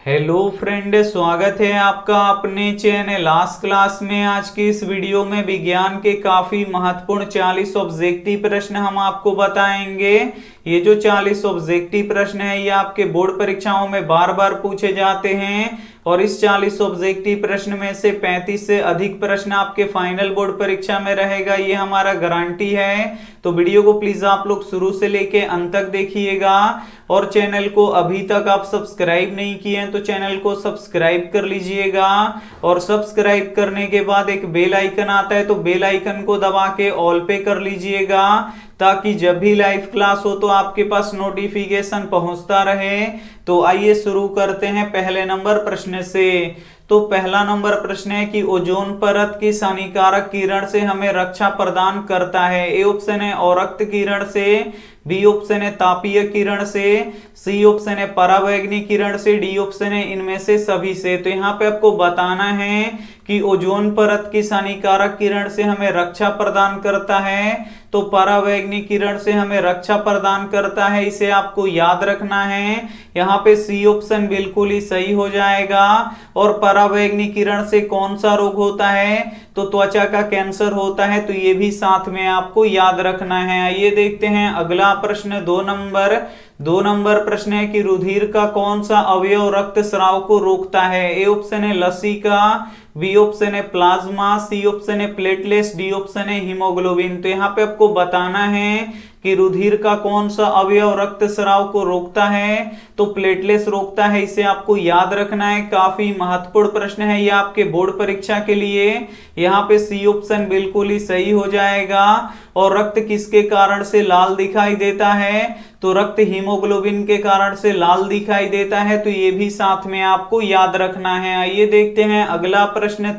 Hello friend, स्वागत है आपका अपने चैनल आज क्लास में। आज की इस वीडियो में विज्ञान के काफी महत्वपूर्ण 40 ऑब्जेक्टिव प्रश्न हम आपको बताएंगे। ये जो 40 ऑब्जेक्टिव प्रश्न है ये आपके बोर्ड परीक्षाओं में बार बार पूछे जाते हैं और इस 40 ऑब्जेक्टिव प्रश्न में से 35 से अधिक प्रश्न आपके फाइनल बोर्ड परीक्षा में रहेगा, ये हमारा गारंटी है। तो वीडियो को प्लीज आप लोग शुरू से लेके अंत तक देखिएगा और चैनल को अभी तक आप सब्सक्राइब नहीं किए हैं तो चैनल को सब्सक्राइब कर लीजिएगा और सब्सक्राइब करने के बाद एक बेल आइकन आता है तो बेल आइकन को दबा के ऑल पे कर लीजिएगा ताकि जब भी लाइव क्लास हो तो आपके पास नोटिफिकेशन पहुंचता रहे। तो आइए शुरू करते हैं पहले नंबर प्रश्न से। तो पहला नंबर प्रश्न है कि ओजोन परत किस हानिकारक किरण से हमें रक्षा प्रदान करता है। ए ऑप्शन है औरक्त किरण से, बी ऑप्शन है तापीय किरण से, सी ऑप्शन है परावैंगनी किरण से, डी ऑप्शन है इनमें से सभी से। तो यहाँ पे आपको बताना है कि ओजोन परत किस हानिकारक किरण से हमें रक्षा प्रदान करता है। तो परावैंगनी किरण से हमें रक्षा प्रदान करता है, इसे आपको याद रखना है। यहाँ पे सी ऑप्शन बिल्कुल ही सही हो जाएगा। और परावैंगनी किरण से कौन सा रोग होता है, तो त्वचा का कैंसर होता है, तो ये भी साथ में आपको याद रखना है। आइए देखते हैं अगला प्रश्न। दो नंबर प्रश्न है कि रुधिर का कौन सा अवयव रक्त स्राव को रोकता है। ए ऑप्शन है लसिका, बी ऑप्शन है प्लाज्मा, सी ऑप्शन है प्लेटलेट्स, डी ऑप्शन है हीमोग्लोबिन। तो यहाँ पे आपको बताना है कि रुधिर का कौन सा अवयव रक्त स्राव को रोकता है, तो प्लेटलेट्स रोकता है, इसे आपको याद रखना है। काफी महत्वपूर्ण प्रश्न है ये आपके बोर्ड परीक्षा के लिए। यहाँ पे सी ऑप्शन बिल्कुल ही सही हो जाएगा। और रक्त किसके कारण से लाल दिखाई देता है, तो रक्त हीमोग्लोबिन के कारण से लाल दिखाई देता है, तो ये भी साथ में आपको याद रखना है। आइए देखते हैं अगला प्रश्न।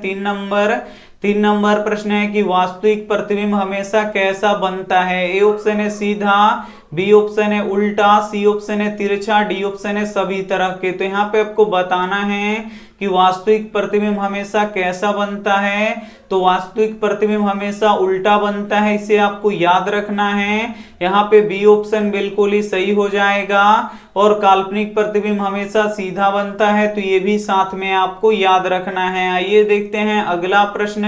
3 नंबर प्रश्न है कि वास्तविक प्रतिबिंब हमेशा कैसा बनता है। ए ऑप्शन है सीधा, बी ऑप्शन है उल्टा, सी ऑप्शन है तिरछा, डी ऑप्शन है सभी तरह के। तो यहाँ पे आपको बताना है कि वास्तविक प्रतिबिंब हमेशा कैसा बनता है, तो वास्तविक प्रतिबिंब हमेशा उल्टा बनता है, इसे आपको याद रखना है। यहाँ पे बी ऑप्शन बिल्कुल ही सही हो जाएगा। और काल्पनिक प्रतिबिंब हमेशा सीधा बनता है, तो ये भी साथ में आपको याद रखना है। आइए देखते हैं अगला प्रश्न।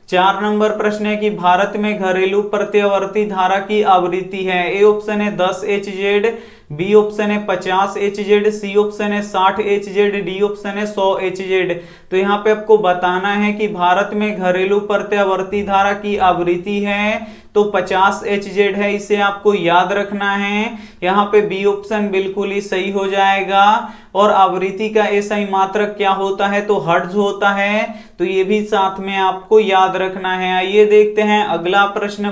4 नंबर प्रश्न है कि भारत में घरेलू प्रत्यावर्ती धारा की आवृत्ति है। ए ऑप्शन है 10 HZ, बी ऑप्शन है 50 HZ, सी ऑप्शन है 60 HZ, डी ऑप्शन है 100 HZ। तो यहाँ पे आपको बताना है कि भारत में घरेलू प्रत्यावर्ती धारा की आवृत्ति है तो 50 HZ है, इसे आपको याद रखना है। यहाँ पे बी ऑप्शन बिल्कुल ही सही हो जाएगा। और आवृत्ति का ऐसा मात्रक क्या होता है, तो हर्ट्ज होता है, तो ये भी साथ में आपको याद रखना है। आइए देखते हैं अगला प्रश्न।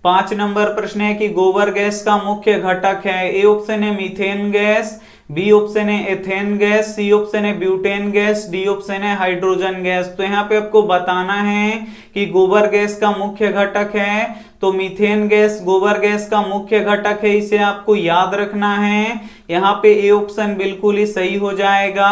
5 नंबर प्रश्न है कि गोबर गैस का मुख्य घटक है। ए ऑप्शन है मीथेन गैस, बी ऑप्शन है एथेन गैस, सी ऑप्शन है ब्यूटेन गैस, डी ऑप्शन है हाइड्रोजन गैस। तो यहाँ पे आपको बताना है कि गोबर गैस का मुख्य घटक है तो मीथेन गैस गोबर गैस का मुख्य घटक है, इसे आपको याद रखना है। यहाँ पे ए ऑप्शन बिल्कुल ही सही हो जाएगा।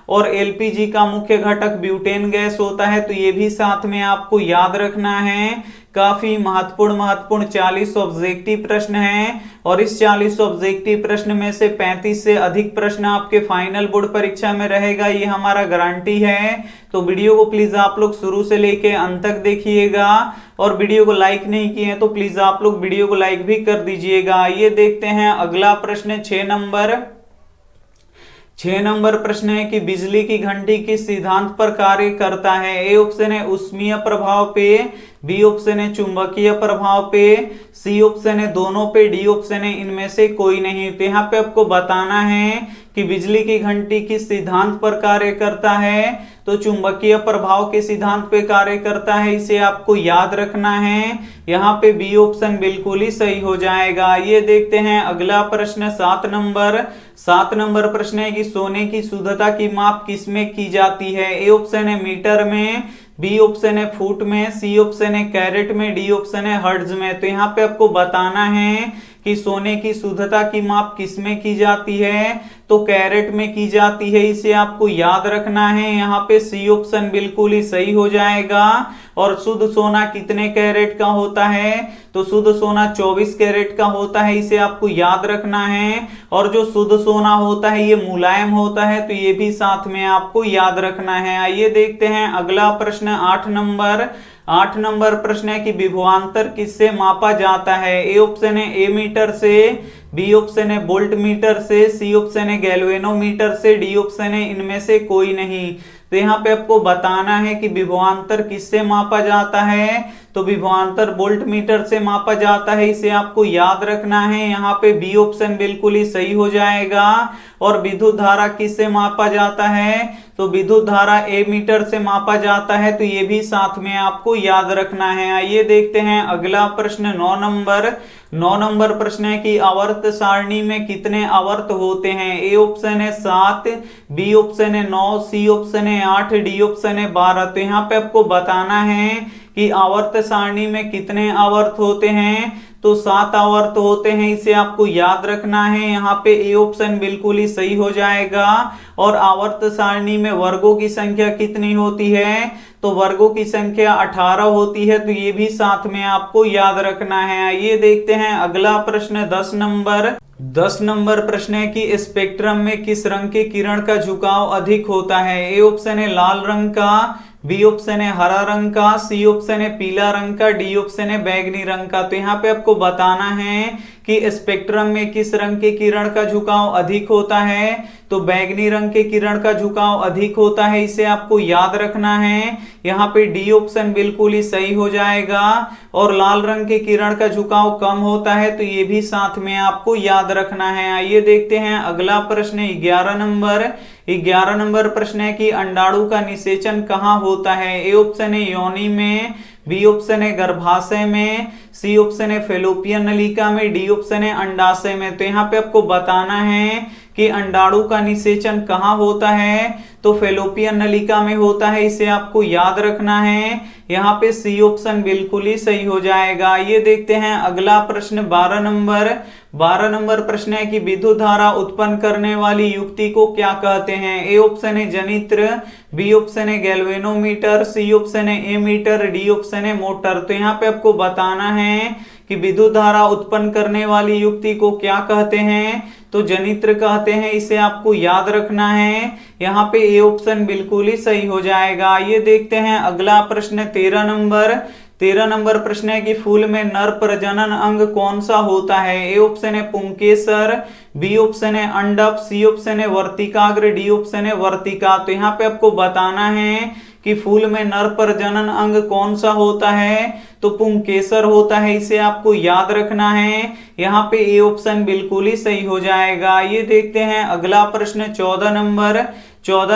और एलपीजी का मुख्य घटक ब्यूटेन गैस होता है, तो ये भी साथ में आपको याद रखना है। काफी महत्वपूर्ण 40 ऑब्जेक्टिव प्रश्न हैं और इस 40 ऑब्जेक्टिव प्रश्न में से 35 से अधिक प्रश्न आपके फाइनल बोर्ड परीक्षा में रहेगा, ये हमारा गारंटी है। तो वीडियो को प्लीज आप लोग शुरू से लेके अंत तक देखिएगा और वीडियो को लाइक नहीं किए हैं तो प्लीज आप लोग वीडियो को लाइक भी कर दीजिएगा। ये देखते हैं अगला प्रश्न। 6 नंबर प्रश्न है कि बिजली की घंटी किस सिद्धांत पर कार्य करता है। ए ऑप्शन है ऊष्मीय प्रभाव पे, बी ऑप्शन है चुंबकीय प्रभाव पे, सी ऑप्शन है दोनों पे, डी ऑप्शन है इनमें से कोई नहीं। तो यहाँ पे आपको बताना है कि बिजली की घंटी किस सिद्धांत पर कार्य करता है, तो चुंबकीय प्रभाव के सिद्धांत पे कार्य करता है, इसे आपको याद रखना है। यहाँ पे बी ऑप्शन बिल्कुल ही सही हो जाएगा। ये देखते हैं अगला प्रश्न। 7 नंबर प्रश्न है कि सोने की शुद्धता की माप किसमें की जाती है। ए ऑप्शन है मीटर में, बी ऑप्शन है फुट में, सी ऑप्शन है कैरेट में, डी ऑप्शन है हर्ट्ज में। तो यहाँ पे आपको बताना है कि सोने की शुद्धता की माप किसमें की जाती है, तो कैरेट में की जाती है, इसे आपको याद रखना है। यहाँ पे सी ऑप्शन बिल्कुल ही सही हो जाएगा। और शुद्ध सोना कितने कैरेट का होता है? तो शुद्ध सोना 24 कैरेट का होता है, इसे आपको याद रखना है। और जो शुद्ध सोना होता है ये मुलायम होता है, तो ये भी साथ में आपको याद रखना है। आइए देखते हैं अगला प्रश्न 8 नंबर प्रश्न है कि विभवांतर किससे मापा जाता है? ए ऑप्शन है ए मीटर से, बी ऑप्शन है वोल्ट मीटर से, सी ऑप्शन है गैल्वेनोमीटर से, डी ऑप्शन है इनमें से कोई नहीं। तो यहाँ पे आपको बताना है कि विभवांतर किससे मापा जाता है। तो विभवांतर वोल्ट मीटर से मापा जाता है, इसे आपको याद रखना है। यहाँ पे बी ऑप्शन बिल्कुल ही सही हो जाएगा। और विद्युत धारा किससे मापा जाता है? तो विद्युत धारा ए मीटर से मापा जाता है, तो ये भी साथ में आपको याद रखना है। आइए देखते हैं अगला प्रश्न 9 नंबर प्रश्न है कि आवर्त सारणी में कितने आवर्त होते हैं? ए ऑप्शन है 7, बी ऑप्शन है 9, सी ऑप्शन है 8, डी ऑप्शन है 12। तो यहाँ पे आपको बताना है कि आवर्त सारणी में कितने आवर्त होते हैं। तो 7 आवर्त होते हैं, इसे आपको याद रखना है। यहाँ पे ए ऑप्शन बिल्कुल ही सही हो जाएगा। और आवर्त सारणी में वर्गों की संख्या कितनी होती है? तो वर्गों की संख्या 18 होती है, तो ये भी साथ में आपको याद रखना है। आइए देखते हैं अगला प्रश्न 10 नंबर प्रश्न है कि स्पेक्ट्रम में किस रंग के किरण का झुकाव अधिक होता है? ए ऑप्शन है लाल रंग का, बी ऑप्शन है हरा रंग का, सी ऑप्शन है पीला रंग का, डी ऑप्शन है बैगनी रंग का। तो यहाँ पे आपको बताना है कि स्पेक्ट्रम में किस रंग के किरण का झुकाव अधिक होता है। तो बैगनी रंग के किरण का झुकाव अधिक होता है, इसे आपको याद रखना है। यहाँ पे डी ऑप्शन बिल्कुल ही सही हो जाएगा। और लाल रंग के किरण का झुकाव कम होता है, तो ये भी साथ में आपको याद रखना है। आइए देखते हैं अगला प्रश्न 11 नंबर प्रश्न है कि अंडाणु का निषेचन कहाँ होता है? ए ऑप्शन है योनि में, बी ऑप्शन है गर्भाशय में, सी ऑप्शन है फेलोपियन नलिका में, डी ऑप्शन है अंडाशय में। तो यहाँ पे आपको बताना है कि अंडाणु का निषेचन कहाँ होता है। तो फेलोपियन नलिका में होता है, इसे आपको याद रखना है। यहाँ पे सी ऑप्शन बिल्कुल ही सही हो जाएगा। ये देखते हैं अगला प्रश्न 12 नंबर प्रश्न है कि विद्युत धारा उत्पन्न करने वाली युक्ति को क्या कहते हैं? ए ऑप्शन है जनित्र, बी ऑप्शन है गैल्वेनोमीटर, सी ऑप्शन है एमीटर, डी ऑप्शन है मोटर। तो यहाँ पे आपको बताना है कि विद्युत धारा उत्पन्न करने वाली युक्ति को क्या कहते हैं। तो जनित्र कहते हैं, इसे आपको याद रखना है। यहाँ पे ए ऑप्शन बिल्कुल ही सही हो जाएगा। ये देखते हैं अगला प्रश्न 13 नंबर प्रश्न है कि फूल में नर प्रजनन अंग कौन सा होता है? ए ऑप्शन है पुंकेसर, बी ऑप्शन है अंडप, सी ऑप्शन है वर्तिकाग्र, डी ऑप्शन है वर्तिका। तो यहाँ पे आपको बताना है कि फूल में नर प्रजनन अंग कौन सा होता है। तो पुंकेसर होता है, इसे आपको याद रखना है। यहाँ पे ए ऑप्शन बिल्कुल ही सही हो जाएगा। ये देखते हैं अगला प्रश्न 14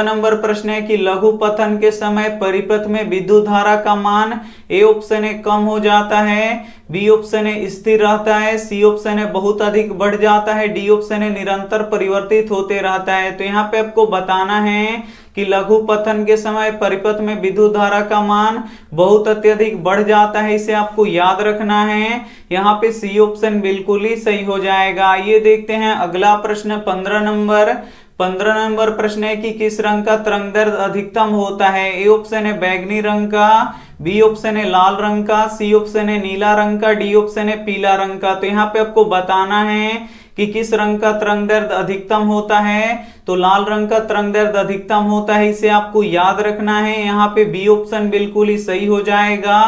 नंबर प्रश्न है कि लघु पतन के समय परिपथ में विद्युत धारा का मान ए ऑप्शन है कम हो जाता है, बी ऑप्शन है स्थिर रहता है, सी ऑप्शन है बहुत अधिक बढ़ जाता है, डी ऑप्शन है निरंतर परिवर्तित होते रहता है। तो यहाँ पे आपको बताना है कि लघु पतन के समय परिपथ में विद्युत धारा का मान बहुत अत्यधिक बढ़ जाता है, इसे आपको याद रखना है। यहाँ पे सी ऑप्शन बिल्कुल ही सही हो जाएगा। ये देखते हैं अगला प्रश्न 15 नंबर प्रश्न है कि किस रंग का तरंगदैर्घ्य अधिकतम होता है? ए ऑप्शन है बैगनी रंग का, बी ऑप्शन है लाल रंग का, सी ऑप्शन है नीला रंग का, डी ऑप्शन है पीला रंग का। तो यहाँ पे आपको बताना है कि किस रंग का तरंगदैर्घ्य अधिकतम होता है। तो लाल रंग का तरंगदैर्घ्य अधिकतम होता है, इसे आपको याद रखना है। यहाँ पे बी ऑप्शन बिल्कुल ही सही हो जाएगा।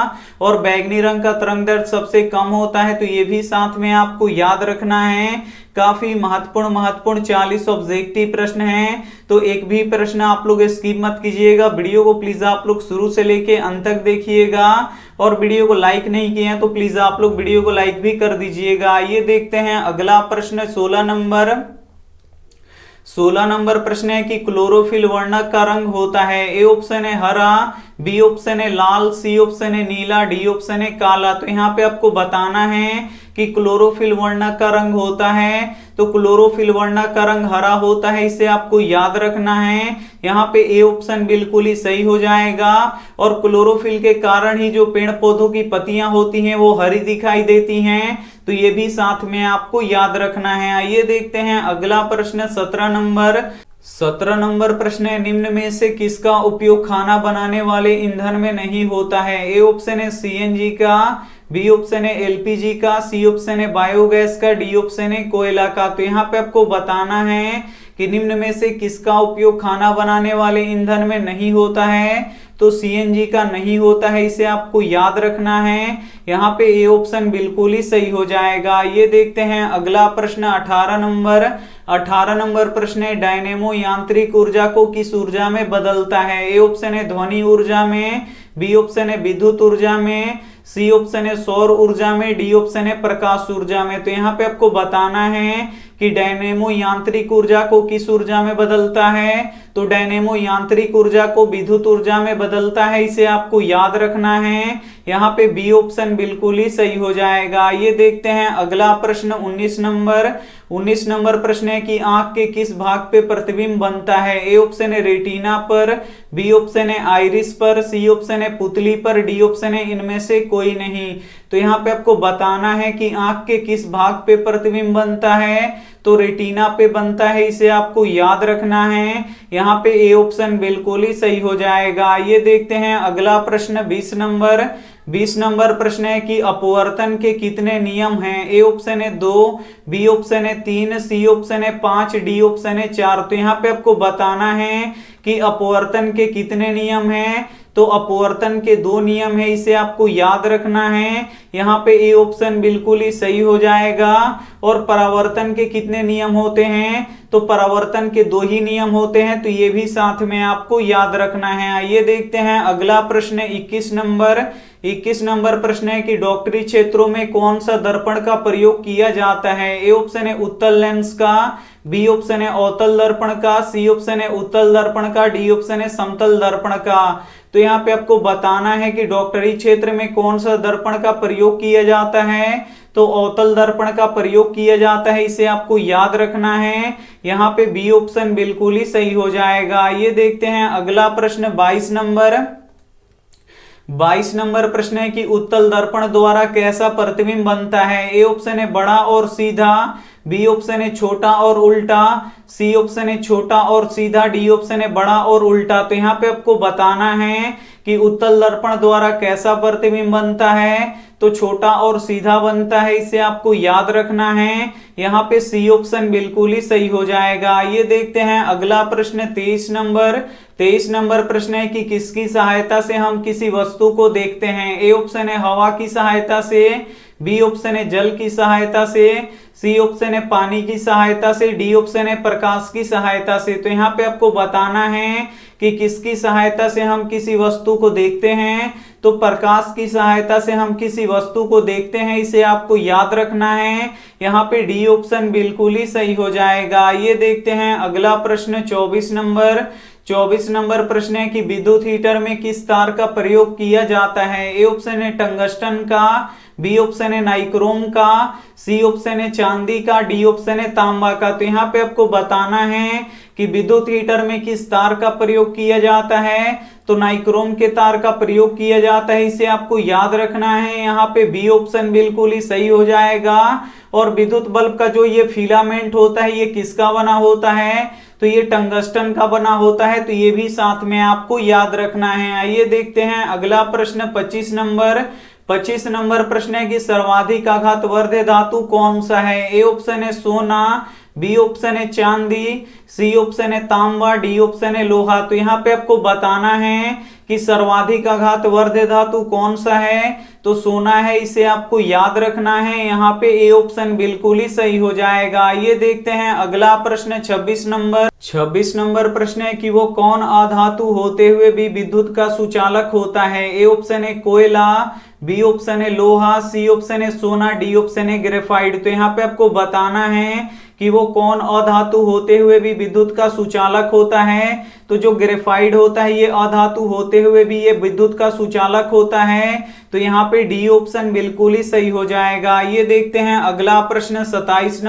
और बैगनी रंग का तरंगदैर्घ्य सबसे कम होता है, तो ये भी साथ में आपको याद रखना है। काफी महत्वपूर्ण 40 ऑब्जेक्टिव प्रश्न हैं, तो एक भी प्रश्न आप लोग स्किप मत कीजिएगा। वीडियो को प्लीज आप लोग शुरू से लेके अंत तक देखिएगा। और वीडियो को लाइक नहीं किए हैं तो प्लीज आप लोग वीडियो को लाइक भी कर दीजिएगा। ये देखते हैं अगला प्रश्न 16 नंबर प्रश्न है कि क्लोरोफिल वर्णक का रंग होता है। ए ऑप्शन है हरा, बी ऑप्शन है लाल, सी ऑप्शन है नीला, डी ऑप्शन है काला। तो यहाँ पे आपको बताना है कि क्लोरोफिल वर्णक का रंग होता है। तो क्लोरोफिल वर्णक का रंग हरा होता है, इसे आपको याद रखना है। यहाँ पे ए ऑप्शन बिल्कुल ही सही हो जाएगा। और क्लोरोफिल के कारण ही जो पेड़ पौधों की पत्तियां होती हैं वो हरी दिखाई देती हैं, तो ये भी साथ में आपको याद रखना है। आइए देखते हैं अगला प्रश्न 17 17 नंबर प्रश्न है, निम्न में से किसका उपयोग खाना बनाने वाले ईंधन में नहीं होता है? ए ऑप्शन है सीएनजी का, बी ऑप्शन है एलपीजी का, सी ऑप्शन है बायोगैस का, डी ऑप्शन है कोयला का। तो यहाँ पे आपको बताना है कि निम्न में से किसका उपयोग खाना बनाने वाले ईंधन में नहीं होता है। तो सीएनजी का नहीं होता है, इसे आपको याद रखना है। यहाँ पे ए ऑप्शन बिल्कुल ही सही हो जाएगा। ये देखते हैं अगला प्रश्न 18 नंबर प्रश्न है, डायनेमो यांत्रिक ऊर्जा को किस ऊर्जा में बदलता है? ए ऑप्शन है ध्वनि ऊर्जा में, बी ऑप्शन है विद्युत ऊर्जा में, सी ऑप्शन है सौर ऊर्जा में, डी ऑप्शन है प्रकाश ऊर्जा में। तो यहाँ पे आपको बताना है कि डायनेमो यांत्रिक ऊर्जा को किस ऊर्जा में बदलता है। तो डायनेमो यांत्रिक ऊर्जा को विद्युत ऊर्जा में बदलता है, इसे आपको याद रखना है। यहाँ पे बी ऑप्शन बिल्कुल ही सही हो जाएगा। ये देखते हैं अगला प्रश्न 19 नंबर प्रश्न है कि आंख के किस भाग पे प्रतिबिंब बनता है? ए ऑप्शन है रेटिना पर, बी ऑप्शन है आइरिस पर, सी ऑप्शन है पुतली पर, डी ऑप्शन है इनमें से कोई नहीं। तो यहाँ पे आपको बताना है कि आंख के किस भाग पे प्रतिबिंब बनता है। तो रेटिना पे बनता है, इसे आपको याद रखना है। यहाँ पे ए ऑप्शन बिल्कुल ही सही हो जाएगा। ये देखते हैं अगला प्रश्न 20 नंबर प्रश्न है कि अपवर्तन के कितने नियम हैं? ए ऑप्शन है 2, बी ऑप्शन है 3, सी ऑप्शन है 5, डी ऑप्शन है 4। तो यहाँ पे आपको बताना है कि अपवर्तन के कितने नियम हैं। तो अपवर्तन के 2 नियम है, इसे आपको याद रखना है। यहाँ पे ए ऑप्शन बिल्कुल ही सही हो जाएगा। और परावर्तन के कितने नियम होते हैं? तो परावर्तन के 2 ही नियम होते हैं, तो ये भी साथ में आपको याद रखना है। आइए देखते हैं अगला प्रश्न 21 नंबर प्रश्न है कि डॉक्टरी क्षेत्रों में कौन सा दर्पण का प्रयोग किया जाता है? ए ऑप्शन है उत्तल लेंस का, बी ऑप्शन है अवतल दर्पण का, सी ऑप्शन है उत्तल दर्पण का, डी ऑप्शन है समतल दर्पण का। तो यहाँ पे आपको बताना है कि डॉक्टरी क्षेत्र में कौन सा दर्पण का प्रयोग किया जाता है। तो अवतल दर्पण का प्रयोग किया जाता है, इसे आपको याद रखना है। यहाँ पे बी ऑप्शन बिल्कुल ही सही हो जाएगा। ये देखते हैं अगला प्रश्न 22 नंबर प्रश्न है कि उत्तल दर्पण द्वारा कैसा प्रतिबिंब बनता है? ए ऑप्शन है बड़ा और सीधा, बी ऑप्शन है छोटा और उल्टा, सी ऑप्शन है छोटा और सीधा, डी ऑप्शन है बड़ा और उल्टा। तो यहाँ पे आपको बताना है कि उत्तल दर्पण द्वारा कैसा प्रतिबिंब बनता है। तो छोटा और सीधा बनता है, इसे आपको याद रखना है। यहाँ पे सी ऑप्शन बिल्कुल ही सही हो जाएगा। ये देखते हैं अगला प्रश्न 23 नंबर प्रश्न है कि किसकी सहायता से हम किसी वस्तु को देखते हैं? ए ऑप्शन है हवा की सहायता से, बी ऑप्शन है जल की सहायता से, सी ऑप्शन है पानी की सहायता से, डी ऑप्शन है प्रकाश की सहायता से। तो यहाँ पे आपको बताना है कि किसकी सहायता से हम किसी वस्तु को देखते हैं। तो प्रकाश की सहायता से हम किसी वस्तु को देखते हैं, इसे आपको याद रखना है। यहाँ पे डी ऑप्शन बिल्कुल ही सही हो जाएगा। ये देखते हैं अगला प्रश्न 24 नंबर प्रश्न है कि विद्युत हीटर में किस तार का प्रयोग किया जाता है? ए ऑप्शन है टंगस्टन का, बी ऑप्शन है नाइक्रोम का, सी ऑप्शन है चांदी का, डी ऑप्शन है तांबा का। तो यहाँ पे आपको बताना है कि विद्युत हीटर में किस तार का प्रयोग किया जाता है। तो नाइक्रोम के तार का प्रयोग किया जाता है, इसे आपको याद रखना है। यहाँ पे बी ऑप्शन बिल्कुल ही सही हो जाएगा। और विद्युत बल्ब का जो ये फिलामेंट होता है, ये किसका बना होता है? तो ये टंगस्टन का बना होता है। तो ये भी साथ में आपको याद रखना है। आइए देखते हैं अगला प्रश्न 25 नंबर प्रश्न है कि सर्वाधिक आघातवर्धक धातु कौन सा है? ए ऑप्शन है सोना, बी ऑप्शन है चांदी, सी ऑप्शन है तांबा, डी ऑप्शन है लोहा। तो यहाँ पे आपको बताना है कि सर्वाधिक आघातवर्धक धातु कौन सा है। तो सोना है, इसे आपको याद रखना है। यहाँ पे ए ऑप्शन बिल्कुल ही सही हो जाएगा। ये देखते हैं अगला प्रश्न 26 नंबर प्रश्न है कि वो कौन अधातु होते हुए भी विद्युत का सुचालक होता है? ए ऑप्शन है कोयला, बी ऑप्शन है लोहा, सी ऑप्शन है सोना, डी ऑप्शन है ग्रेफाइट। तो यहाँ पे आपको बताना है कि वो कौन अधातु होते हुए भी विद्युत का सुचालक होता है। तो जो ग्रेफाइट होता है, ये अधातु होते हुए भी ये विद्युत का सुचालक होता है। तो यहाँ पे डी ऑप्शन बिल्कुल ही सही हो जाएगा। ये देखते हैं अगला प्रश्न 27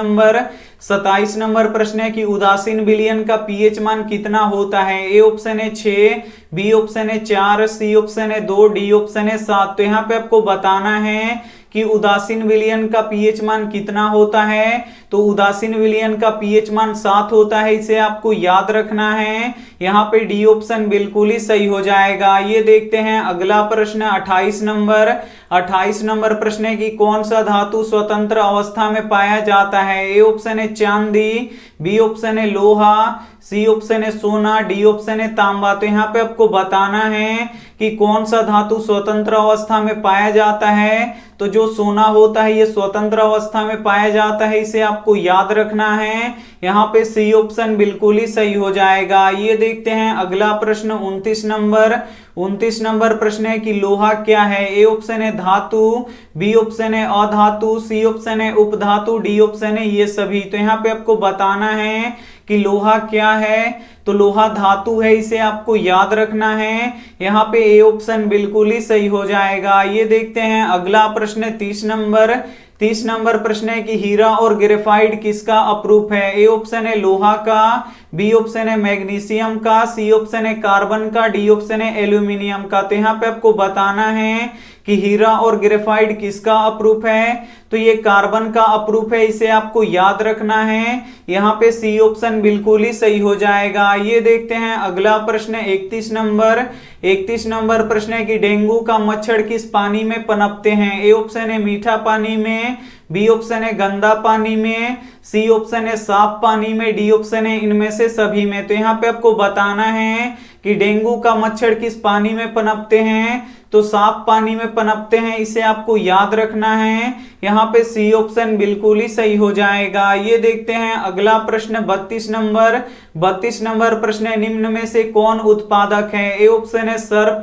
नंबर प्रश्न है कि उदासीन विलयन का पीएच मान कितना होता है? ए ऑप्शन है 6, बी ऑप्शन है 4, सी ऑप्शन है 2, डी ऑप्शन है 7। तो यहाँ पे आपको बताना है कि उदासीन विलयन का पीएच मान कितना होता है, तो उदासीन विलयन का पीएच मान 7 होता है, इसे आपको याद रखना है। यहाँ पे डी ऑप्शन बिल्कुल ही सही हो जाएगा। ये देखते हैं अगला प्रश्न 28 नंबर। 28 नंबर प्रश्न है कि कौन सा धातु स्वतंत्र अवस्था में पाया जाता है। ए ऑप्शन है चांदी, बी ऑप्शन है लोहा, सी ऑप्शन है सोना, डी ऑप्शन है तांबा। तो यहाँ पे आपको बताना है कि कौन सा धातु स्वतंत्र अवस्था में पाया जाता है। तो जो सोना होता है ये स्वतंत्र अवस्था में पाया जाता है, इसे आपको याद रखना है। यहाँ पे सी ऑप्शन बिल्कुल ही सही हो जाएगा। ये देखते हैं अगला प्रश्न 29 नंबर। 29 नंबर प्रश्न है कि लोहा क्या है। ए ऑप्शन है धातु, बी ऑप्शन है अधातु, सी ऑप्शन है उपधातु, डी ऑप्शन है ये सभी। तो यहाँ पे आपको बताना है कि लोहा क्या है। तो लोहा धातु है, इसे आपको याद रखना है। यहाँ पे ए ऑप्शन बिल्कुल ही सही हो जाएगा। ये देखते हैं अगला प्रश्न 30 नंबर। 30 नंबर प्रश्न है कि हीरा और ग्रेफाइट किसका अपरूप है। ए ऑप्शन है लोहा का, बी ऑप्शन है मैग्नीशियम का, सी ऑप्शन है कार्बन का, डी ऑप्शन है एल्यूमिनियम का। तो यहाँ पे आपको बताना है कि हीरा और ग्रेफाइट किसका अपरूप है। तो ये कार्बन का अपरूप है, इसे आपको याद रखना है। यहाँ पे सी ऑप्शन बिल्कुल ही सही हो जाएगा। ये देखते हैं अगला प्रश्न 31 नंबर। 31 नंबर प्रश्न है कि डेंगू का मच्छर किस पानी में पनपते हैं। ए ऑप्शन है मीठा पानी में, बी ऑप्शन है गंदा पानी में, सी ऑप्शन है साफ पानी में, डी ऑप्शन है इनमें से सभी में। तो यहाँ पे आपको बताना है कि डेंगू का मच्छर किस पानी में पनपते हैं। तो साफ पानी में पनपते हैं, इसे आपको याद रखना है। यहाँ पे सी ऑप्शन बिल्कुल ही सही हो जाएगा। ये देखते हैं अगला प्रश्न 32 नंबर। 32 नंबर प्रश्न है निम्न में से कौन उत्पादक है। ए ऑप्शन है सर्प,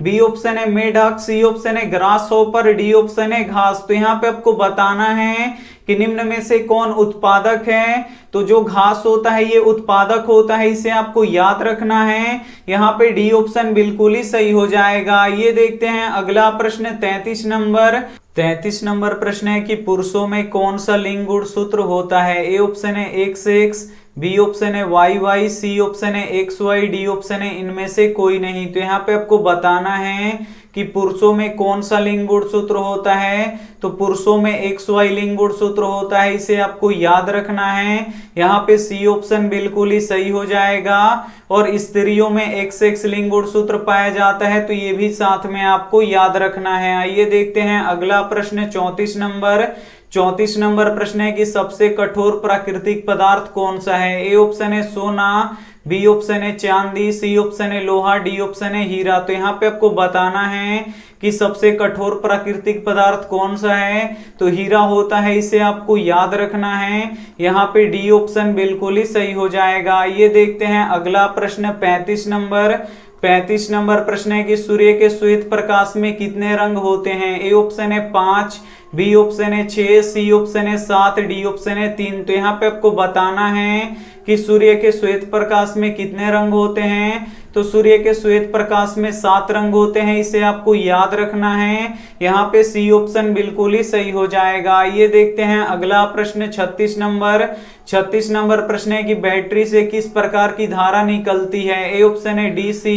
बी ऑप्शन है मेढक, सी ऑप्शन है ग्रासहॉपर, डी ऑप्शन है घास। तो यहाँ पे आपको बताना है कि निम्न में से कौन उत्पादक है। तो जो घास होता है ये उत्पादक होता है, इसे आपको याद रखना है। यहाँ पे डी ऑप्शन बिल्कुल ही सही हो जाएगा। ये देखते हैं अगला प्रश्न 33 नंबर। 33 नंबर प्रश्न है कि पुरुषों में कौन सा लिंग गुणसूत्र होता है। ए ऑप्शन है XX, बी ऑप्शन है YY, सी ऑप्शन है XY, डी ऑप्शन है इनमें से कोई नहीं। तो यहाँ पे आपको बताना है कि पुरुषों में कौन सा लिंग गुणसूत्र होता है। तो पुरुषों में XY लिंग गुणसूत्र होता है, इसे आपको याद रखना है। यहाँ पे सी ऑप्शन बिल्कुल ही सही हो जाएगा। और स्त्रियों में XX लिंग गुणसूत्र पाया जाता है, तो ये भी साथ में आपको याद रखना है। आइए देखते हैं अगला प्रश्न 34 नंबर। 34 नंबर प्रश्न है कि सबसे कठोर प्राकृतिक पदार्थ कौन सा है। ए ऑप्शन है सोना, बी ऑप्शन है चांदी, सी ऑप्शन है लोहा, डी ऑप्शन है हीरा। तो यहाँ पे आपको बताना है कि सबसे कठोर प्राकृतिक पदार्थ कौन सा है। तो हीरा होता है, इसे आपको याद रखना है। यहाँ पे डी ऑप्शन बिल्कुल ही सही हो जाएगा। ये देखते हैं अगला प्रश्न 35 नंबर। 35 नंबर प्रश्न है कि सूर्य के श्वेत प्रकाश में कितने रंग होते हैं। ए ऑप्शन है 5, बी ऑप्शन है 6, सी ऑप्शन है 7, डी ऑप्शन है 3। तो यहाँ पे आपको बताना है कि सूर्य के श्वेत प्रकाश में कितने रंग होते हैं। तो सूर्य के श्वेत प्रकाश में 7 रंग होते हैं, इसे आपको याद रखना है। यहाँ पे सी ऑप्शन बिल्कुल ही सही हो जाएगा। ये देखते हैं अगला प्रश्न 36 नंबर। 36 नंबर प्रश्न है कि बैटरी से किस प्रकार की धारा निकलती है। ए ऑप्शन है DC,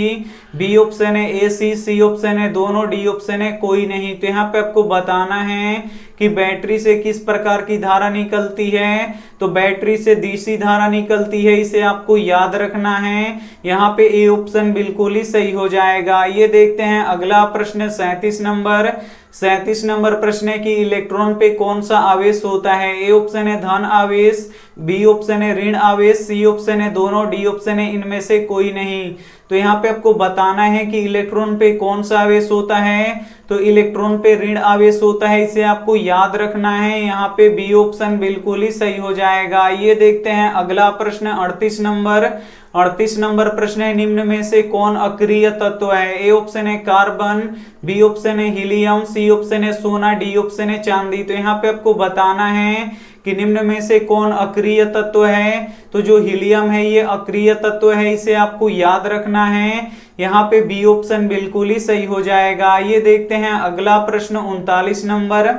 बी ऑप्शन है AC, सी ऑप्शन है दोनों, डी ऑप्शन है कोई नहीं। तो यहाँ पे आपको बताना है कि बैटरी से किस प्रकार की धारा निकलती है। तो बैटरी से DC धारा निकलती है, इसे आपको याद रखना है। यहाँ पे ए ऑप्शन बिल्कुल ही सही हो जाएगा। ये देखते हैं अगला प्रश्न 37 नंबर। 37 नंबर प्रश्न है कि इलेक्ट्रॉन पे कौन सा आवेश होता है। ए ऑप्शन है धन आवेश, बी ऑप्शन है ऋण आवेश, सी ऑप्शन है दोनों, डी ऑप्शन है इनमें से कोई नहीं। तो यहाँ पे आपको बताना है कि इलेक्ट्रॉन पे कौन सा आवेश होता है। तो इलेक्ट्रॉन पे ऋण आवेश होता है, इसे आपको याद रखना है। यहाँ पे बी ऑप्शन बिल्कुल ही सही हो जाएगा। ये देखते हैं अगला प्रश्न 38 नंबर। 38 नंबर प्रश्न है निम्न में से कौन अक्रिय तत्व है। ए ऑप्शन है कार्बन, बी ऑप्शन है हीलियम, सी ऑप्शन है सोना, डी ऑप्शन है चांदी। तो यहाँ पे आपको बताना है कि निम्न में से कौन अक्रिय तत्व है। तो जो हीलियम है ये अक्रिय तत्व है, इसे आपको याद रखना है। यहाँ पे बी ऑप्शन बिल्कुल ही सही हो जाएगा। ये देखते हैं अगला प्रश्न 39 नंबर।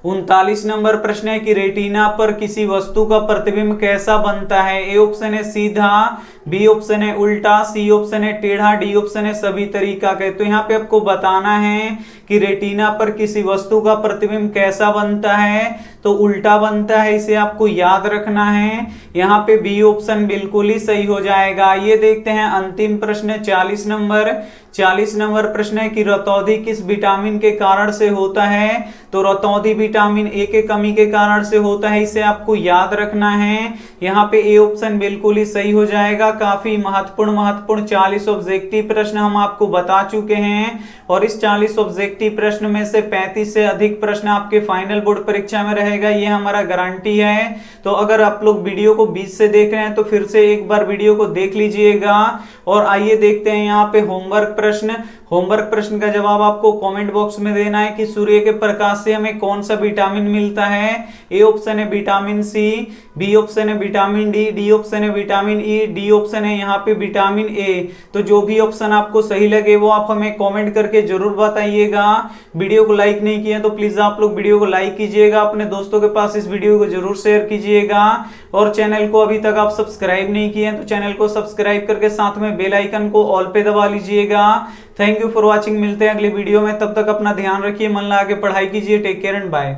39 नंबर प्रश्न है कि रेटिना पर किसी वस्तु का प्रतिबिंब कैसा बनता है। ए ऑप्शन है सीधा, बी ऑप्शन है उल्टा, सी ऑप्शन है टेढ़ा, डी ऑप्शन है सभी तरीका के। तो यहाँ पे आपको बताना है कि रेटिना पर किसी वस्तु का प्रतिबिंब कैसा बनता है, तो उल्टा बनता है, इसे आपको याद रखना है। यहाँ पे बी ऑप्शन बिल्कुल ही सही हो जाएगा। ये देखते हैं अंतिम प्रश्न 40 नंबर प्रश्न है कि रतौंधी किस विटामिन के कारण से होता है, तो रतौंधी विटामिन ए के कमी के कारण से होता है, इसे आपको याद रखना है। यहाँ पे ए ऑप्शन बिल्कुल ही सही हो जाएगा। काफी महत्वपूर्ण 40 ऑब्जेक्टिव प्रश्न हम आपको बता चुके हैं और इस 40 ऑब्जेक्टिव प्रश्न में से 35 से अधिक प्रश्न आपके फाइनल बोर्ड परीक्षा में रहेगा, ये हमारा गारंटी है। तो अगर आप लोग वीडियो को बीच से देख रहे हैं तो फिर से एक बार वीडियो को देख लीजिएगा। और आइए देखते हैं यहाँ पे होमवर्क प्रश्न का जवाब आपको कमेंट बॉक्स में देना है कि सूर्य के प्रकाश से हमें कौन सा विटामिन मिलता है। ए ऑप्शन है विटामिन सी, बी ऑप्शन है विटामिन डी, डी ऑप्शन है विटामिन ई, डी ऑप्शन है यहाँ पे विटामिन ए। तो जो भी ऑप्शन आपको सही लगे वो आप हमें कमेंट करके जरूर बताइएगा। वीडियो को लाइक नहीं किया तो प्लीज आप लोग वीडियो को लाइक कीजिएगा, अपने दोस्तों के पास इस वीडियो को जरूर शेयर कीजिएगा। और चैनल को अभी तक आप सब्सक्राइब नहीं किए तो चैनल को सब्सक्राइब करके साथ में बेल आइकन को ऑल पे दबा लीजिएगा। Thank you for watching. मिलते हैं अगले वीडियो में, तब तक अपना ध्यान रखिए, मन लगा के पढ़ाई कीजिए। Take care and bye.